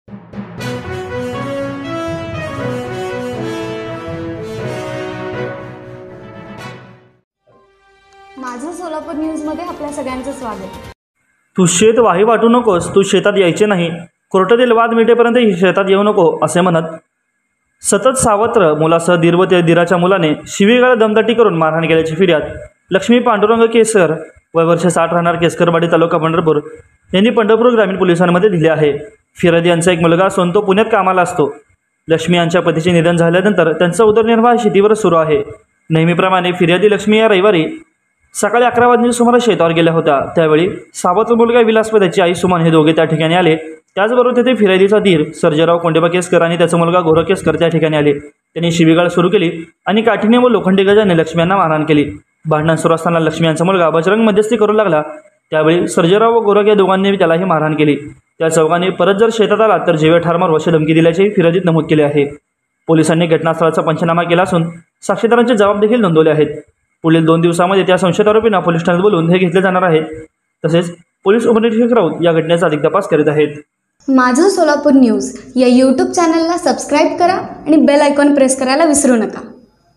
माझं सोलापूर न्यूजमध्ये आपल्या सगळ्यांचं स्वागत। तू शेत वाही वाटू नकोस, तू शेतात यायचे नाही, कोर्टातील वाद मिटेपर्यंत शेतात येऊ नको असे म्हणत सतत सावत्र मुलासह दीर व दीराच्या मुलाने शिवीगाळ दमदाटी करून मारहाण केल्याची फिर्याद लक्ष्मी पांडुरंग केसकर वय वर्ष 60 राहणार केसकरवाडी तालुका पंढरपूर यांनी पंढरपूर ग्रामीण पोलिसांमध्ये दिली आहे। फिर्यादी यांचा एक मुलगा असून तो पुण्यात कामाला असतो। लक्ष्मी यांच्या पतीचे निधन झाल्यानंतर त्यांचा उदरनिर्वाह शेतीवर सुरू आहे। नेहमीप्रमाणे फिर्यादी लक्ष्मी या रविवारी सकाळी 11 वाजण्याच्या सुमारास शेतावर गेल्या होत्या। त्यावेळी सावत्र मुलगा विलास व त्याची आई सुमन हे दोघे त्या ठिकाणी आले। त्याचबरोबर तेथे फिर्यादीचा दीर सर्जेराव कोंडेबा केसकर आणि त्याचा मुलगा गौरव केसकर त्या ठिकाणी आले। त्यांनी शिवीगाळ सुरू केली आणि काठीने व लोखंडी गजाने लक्ष्मी यांना मारहाण केली। भांडण सुरू असताना लक्ष्मी यांचा मुलगा बजरंग मध्यस्थी करू लागला। त्यावेळी सर्जेराव व गौरव या दोघांनी त्यालाही मारहाण केली। त्या चौघांनी परत जर शेतात आला तर जीवे ठार मारू अशी धमकी दिल्याचे फिर्यादीत नमूद केले आहे। पोलिसांनी घटनास्थळाचा पंचनामा केला असून साक्षीदारांचे जबाब देखील नोंदवले आहेत। पुढील 2 दिवसांमध्ये त्या संशयित आरोपींना पोलीस ठाण्यात बोलवून हे घेतले जाणार आहे। तसेच पोलीस उपनिरीक्षक राऊत या घटनेचा अधिक तपास करीत आहेत। माझं सोलापूर न्यूज या यूट्यूब चॅनलला सबस्क्राईब करा आणि बेल आयकॉन प्रेस करायला विसरू नका।